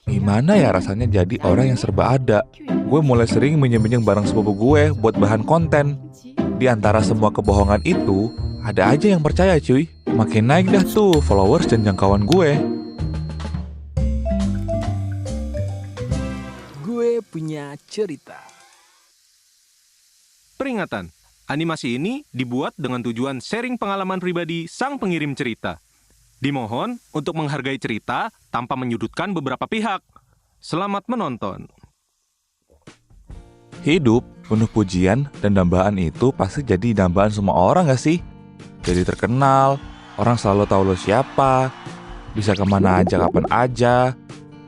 Gimana ya rasanya jadi orang yang serba ada? Gue mulai sering minjem-minjem barang sepupu gue buat bahan konten. Di antara semua kebohongan itu, ada aja yang percaya cuy. Makin naik dah tuh followers dan jangkauan gue. Gue punya cerita. Peringatan, animasi ini dibuat dengan tujuan sharing pengalaman pribadi sang pengirim cerita. Dimohon untuk menghargai cerita tanpa menyudutkan beberapa pihak. Selamat menonton. Hidup penuh pujian dan dambaan itu pasti jadi dambaan semua orang gak sih? Jadi terkenal, orang selalu tahu lo siapa, bisa kemana aja kapan aja,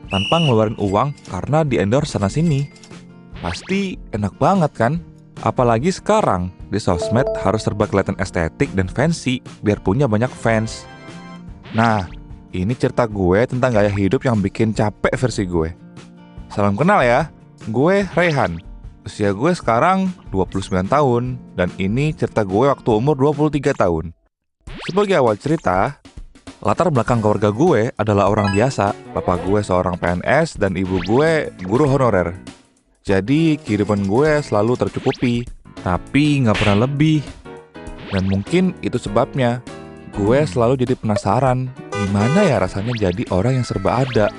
tanpa ngeluarin uang karena di-endorse sana-sini. Pasti enak banget kan? Apalagi sekarang, di sosmed harus serba kelihatan estetik dan fancy biar punya banyak fans. Nah, ini cerita gue tentang gaya hidup yang bikin capek versi gue. Salam kenal ya, gue Raihan. Usia gue sekarang 29 tahun, dan ini cerita gue waktu umur 23 tahun. Sebagai awal cerita, latar belakang keluarga gue adalah orang biasa. Bapak gue seorang PNS dan ibu gue guru honorer. Jadi kiriman gue selalu tercukupi, tapi nggak pernah lebih. Dan mungkin itu sebabnya gue selalu jadi penasaran, gimana ya rasanya jadi orang yang serba ada.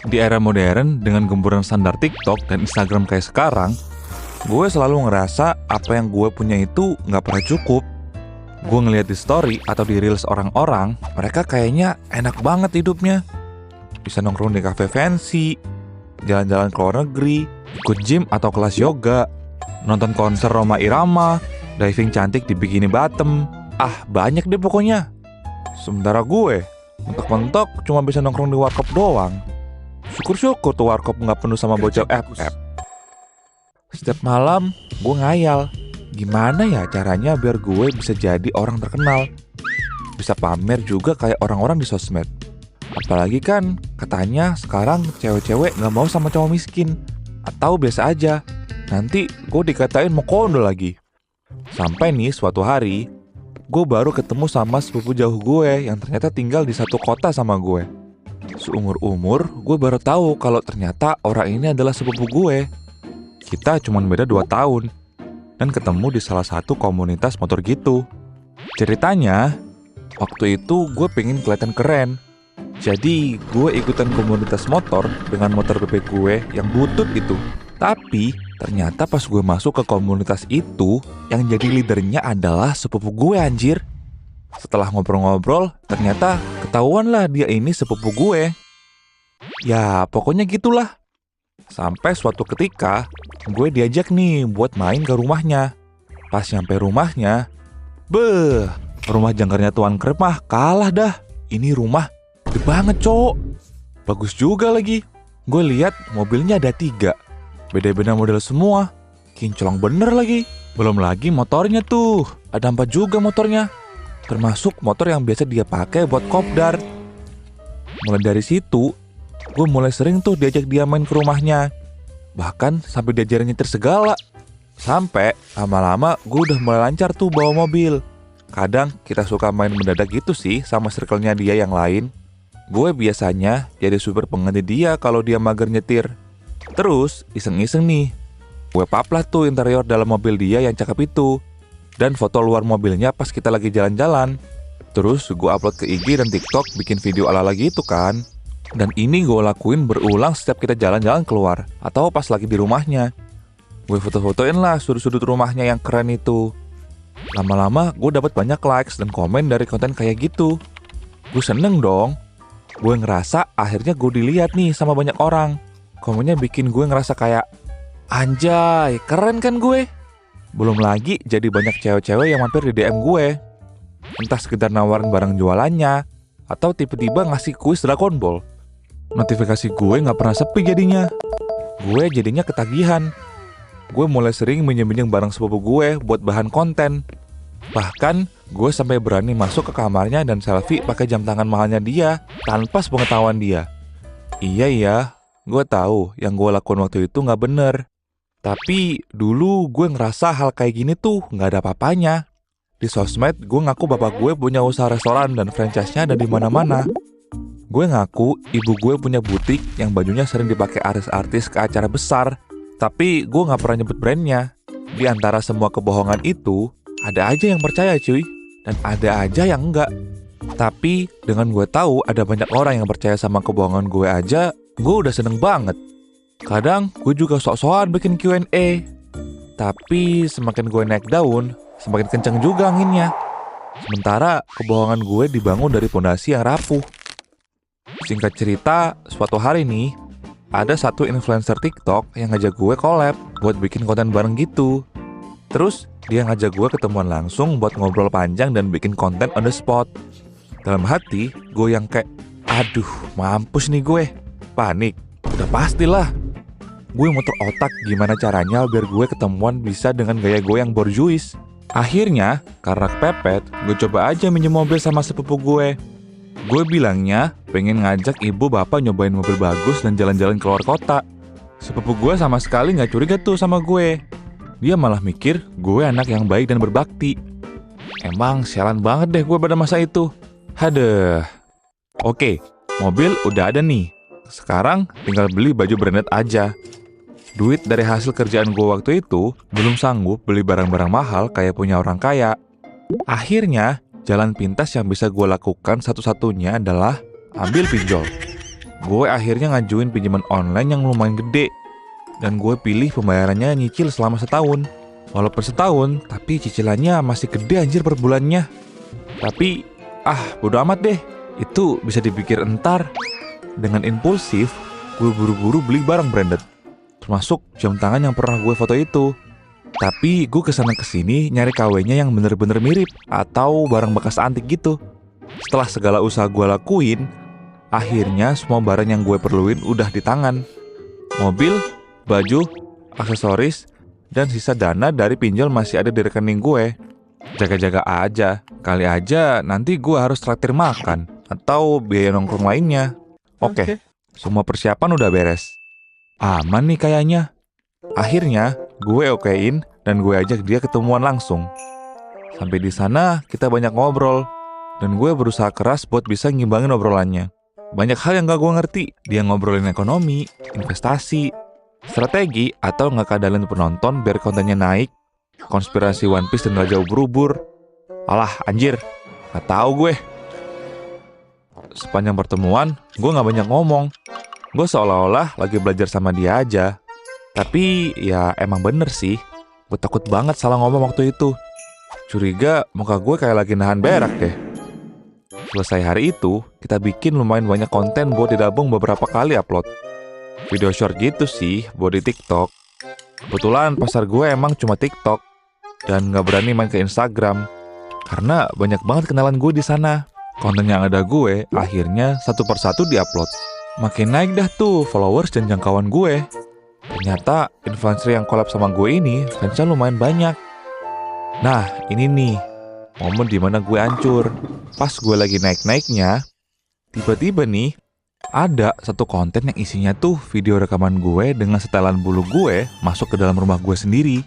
Di era modern, dengan gemburan standar TikTok dan Instagram kayak sekarang, gue selalu ngerasa apa yang gue punya itu nggak pernah cukup. Gue ngeliat di story atau di reels orang-orang, mereka kayaknya enak banget hidupnya. Bisa nongkrong di cafe fancy, jalan-jalan ke luar negeri, ikut gym atau kelas yoga, nonton konser Rhoma Irama, diving cantik di Bikini Bottom. Banyak deh pokoknya. Sementara gue, mentok-mentok cuma bisa nongkrong di warkop doang. Syukur-syukur tuh warkop nggak penuh sama bocah FF. Setiap malam, gue ngayal, gimana ya caranya biar gue bisa jadi orang terkenal. Bisa pamer juga kayak orang-orang di sosmed. Apalagi kan, katanya sekarang cewek-cewek nggak mau sama cowok miskin. Atau biasa aja, nanti gue dikatain mau kondo lagi. Sampai nih suatu hari, gue baru ketemu sama sepupu jauh gue yang ternyata tinggal di satu kota sama gue. Seumur-umur, gue baru tahu kalau ternyata orang ini adalah sepupu gue. Kita cuma beda 2 tahun, dan ketemu di salah satu komunitas motor gitu. Ceritanya, waktu itu gue pengen kelihatan keren. Jadi, gue ikutan komunitas motor dengan motor bebek gue yang butut itu. Tapi, ternyata pas gue masuk ke komunitas itu, yang jadi leadernya adalah sepupu gue anjir. Setelah ngobrol-ngobrol, ternyata ketahuan lah dia ini sepupu gue. Ya, pokoknya gitulah. Sampai suatu ketika, gue diajak nih buat main ke rumahnya. Pas nyampe rumahnya, rumah jangkarnya Tuan Krep mah kalah dah. Ini rumah gede banget, cowok. Bagus juga lagi. Gue lihat mobilnya ada 3. Beda-beda model semua. Kinclong bener lagi. Belum lagi motornya tuh. Ada 4 juga motornya. Termasuk motor yang biasa dia pakai buat kopdar. Mulai dari situ, gue mulai sering tuh diajak dia main ke rumahnya. Bahkan sampai diajarin nyetir segala. Sampai lama-lama gue udah mulai lancar tuh bawa mobil. Kadang kita suka main mendadak gitu sih sama circle-nya dia yang lain. Gue biasanya jadi supir pengganti dia kalau dia mager nyetir. Terus iseng-iseng nih, gue paplah tuh interior dalam mobil dia yang cakep itu. Dan foto luar mobilnya pas kita lagi jalan-jalan. Terus gue upload ke IG dan TikTok bikin video ala-ala gitu kan. Dan ini gue lakuin berulang setiap kita jalan-jalan keluar atau pas lagi di rumahnya. Gue foto-fotoin lah sudut-sudut rumahnya yang keren itu. Lama-lama gue dapat banyak likes dan komen dari konten kayak gitu. Gue seneng dong. Gue ngerasa akhirnya gue dilihat nih sama banyak orang. Komennya bikin gue ngerasa kayak, anjay, keren kan gue? Belum lagi jadi banyak cewek-cewek yang mampir di DM gue. Entah sekedar nawarin barang jualannya, atau tiba-tiba ngasih kuis Dragon Ball. Notifikasi gue gak pernah sepi jadinya. Gue jadinya ketagihan. Gue mulai sering minjem-minjem barang sepupu gue buat bahan konten. Bahkan, gue sampai berani masuk ke kamarnya dan selfie pakai jam tangan mahalnya dia, tanpa sepengetahuan dia. Iya, gue tahu yang gue lakukan waktu itu gak bener. Tapi dulu gue ngerasa hal kayak gini tuh gak ada apa-apanya. Di sosmed gue ngaku bapak gue punya usaha restoran dan franchise-nya ada di mana-mana. Gue ngaku ibu gue punya butik yang bajunya sering dipakai artis-artis ke acara besar. Tapi gue gak pernah nyebut brandnya. Di antara semua kebohongan itu, ada aja yang percaya cuy. Dan ada aja yang enggak. Tapi dengan gue tahu ada banyak orang yang percaya sama kebohongan gue aja, gue udah seneng banget. Kadang gue juga sok-sokan bikin Q&A. Tapi semakin gue naik daun, semakin kenceng juga anginnya. Sementara kebohongan gue dibangun dari pondasi yang rapuh. Singkat cerita, suatu hari nih, ada satu influencer TikTok yang ngajak gue collab buat bikin konten bareng gitu. Terus dia ngajak gue ketemuan langsung buat ngobrol panjang dan bikin konten on the spot. Dalam hati, gue yang kayak, aduh mampus nih gue. Panik, udah pastilah. Gue muter otak gimana caranya biar gue ketemuan bisa dengan gaya gue yang borjuis. Akhirnya, karena kepepet, gue coba aja minjem mobil sama sepupu gue. Gue bilangnya pengen ngajak ibu bapak nyobain mobil bagus dan jalan-jalan keluar kota. Sepupu gue sama sekali gak curiga tuh sama gue. Dia malah mikir gue anak yang baik dan berbakti. Emang sialan banget deh gue pada masa itu. Haduh. Oke, mobil udah ada nih. Sekarang tinggal beli baju branded aja. Duit dari hasil kerjaan gue waktu itu belum sanggup beli barang-barang mahal kayak punya orang kaya. Akhirnya, jalan pintas yang bisa gue lakukan satu-satunya adalah ambil pinjol. Gue akhirnya ngajuin pinjaman online yang lumayan gede. Dan gue pilih pembayarannya nyicil selama setahun. Walaupun setahun, tapi cicilannya masih gede anjir per bulannya. Tapi, bodo amat deh. Itu bisa dipikir entar. Dengan impulsif, gue buru-buru beli barang branded. Termasuk jam tangan yang pernah gue foto itu. Tapi gue kesana-kesini nyari KW-nya yang bener-bener mirip atau barang bekas antik gitu. Setelah segala usaha gue lakuin, akhirnya semua barang yang gue perluin udah di tangan. Mobil, baju, aksesoris, dan sisa dana dari pinjol masih ada di rekening gue. Jaga-jaga aja, kali aja nanti gue harus traktir makan atau biaya nongkrong lainnya. Oke, semua persiapan udah beres. Aman nih kayaknya. Akhirnya gue okein dan gue ajak dia ketemuan langsung. Sampai di sana kita banyak ngobrol dan gue berusaha keras buat bisa ngimbangin obrolannya. Banyak hal yang gak gue ngerti. Dia ngobrolin ekonomi, investasi, strategi atau ngakadalin penonton biar kontennya naik, konspirasi One Piece dan Raja Ubur-ubur. Alah anjir, gak tahu gue. Sepanjang pertemuan gue gak banyak ngomong. Gue seolah-olah lagi belajar sama dia aja. Tapi ya emang bener sih, gue takut banget salah ngomong waktu itu. Curiga muka gue kayak lagi nahan berak deh. Selesai hari itu, kita bikin lumayan banyak konten buat digabung beberapa kali upload. Video short gitu sih buat di TikTok. Kebetulan pasar gue emang cuma TikTok dan gak berani main ke Instagram karena banyak banget kenalan gue di sana. Konten yang ada gue akhirnya satu persatu diupload. Makin naik dah tuh followers dan jangkauan gue. Ternyata influencer yang collab sama gue ini fansnya lumayan banyak. Nah ini nih momen dimana gue hancur. Pas gue lagi naik-naiknya, tiba-tiba nih ada satu konten yang isinya tuh video rekaman gue dengan setelan bulu gue masuk ke dalam rumah gue sendiri.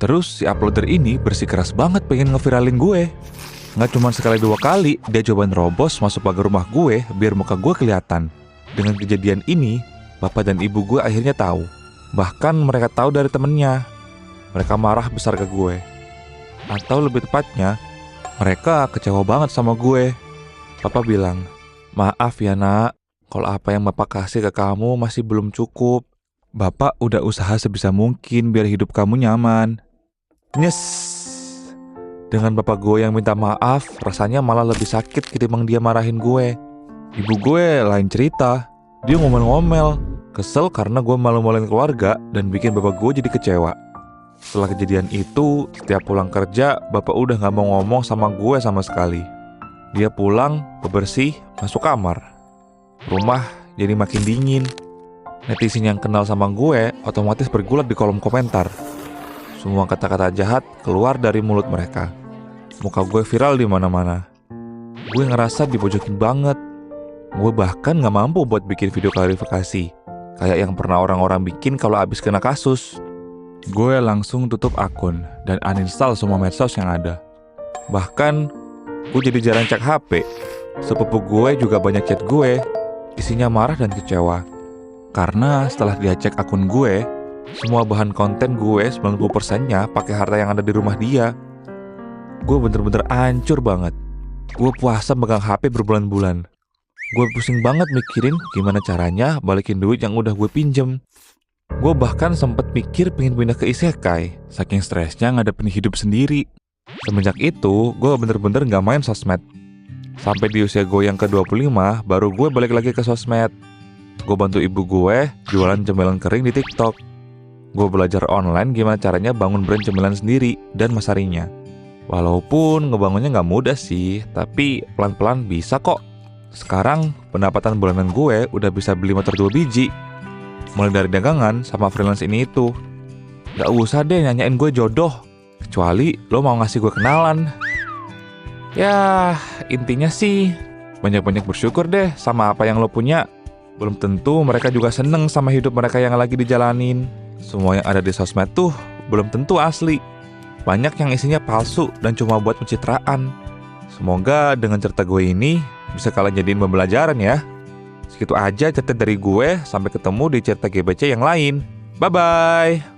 Terus si uploader ini bersikeras banget pengen ngeviralin gue. Nggak cuma sekali dua kali, dia coba nerobos masuk pagar rumah gue biar muka gue kelihatan. Dengan kejadian ini, bapak dan ibu gue akhirnya tahu. Bahkan mereka tahu dari temennya. Mereka marah besar ke gue. Atau lebih tepatnya, mereka kecewa banget sama gue. Papa bilang, maaf ya nak, kalau apa yang bapak kasih ke kamu masih belum cukup. Bapak udah usaha sebisa mungkin biar hidup kamu nyaman. Nyes. Dengan bapak gue yang minta maaf, rasanya malah lebih sakit ketimbang dia marahin gue. Ibu gue lain cerita. Dia ngomel-ngomel, kesel karena gue malu-maluin keluarga dan bikin bapak gue jadi kecewa. Setelah kejadian itu, setiap pulang kerja, bapak udah gak mau ngomong sama gue sama sekali. Dia pulang, bebersih, masuk kamar. Rumah jadi makin dingin. Netizen yang kenal sama gue otomatis bergulat di kolom komentar. Semua kata-kata jahat keluar dari mulut mereka. Muka gue viral di mana-mana. Gue ngerasa dipojokin banget. Gue bahkan gak mampu buat bikin video klarifikasi kayak yang pernah orang-orang bikin kalau abis kena kasus. Gue langsung tutup akun dan uninstall semua medsos yang ada. Bahkan gue jadi jarang cek HP. Sepupu gue juga banyak chat gue isinya marah dan kecewa. Karena setelah dia cek akun gue, semua bahan konten gue 90%-nya pakai harta yang ada di rumah dia. Gue bener-bener hancur banget. Gue puasa megang HP berbulan-bulan. Gue pusing banget mikirin gimana caranya balikin duit yang udah gue pinjem. Gue bahkan sempet mikir pengen pindah ke isekai, saking stresnya ngadepin hidup sendiri. Semenjak itu, gue bener-bener gak main sosmed. Sampai di usia gue yang ke-25, baru gue balik lagi ke sosmed. Gue bantu ibu gue jualan cemilan kering di TikTok. Gue belajar online gimana caranya bangun brand cemilan sendiri dan masarinya. Walaupun ngebangunnya gak mudah sih, tapi pelan-pelan bisa kok. Sekarang pendapatan bulanan gue udah bisa beli motor 2 biji. Mulai dari dagangan sama freelance ini itu. Gak usah deh nanyain gue jodoh, kecuali lo mau ngasih gue kenalan. Ya, intinya sih banyak-banyak bersyukur deh sama apa yang lo punya. Belum tentu mereka juga seneng sama hidup mereka yang lagi dijalanin. Semua yang ada di sosmed tuh belum tentu asli. Banyak yang isinya palsu dan cuma buat pencitraan. Semoga dengan cerita gue ini bisa kalian jadiin pembelajaran ya. Segitu aja cerita dari gue, sampai ketemu di cerita GBC yang lain. Bye-bye.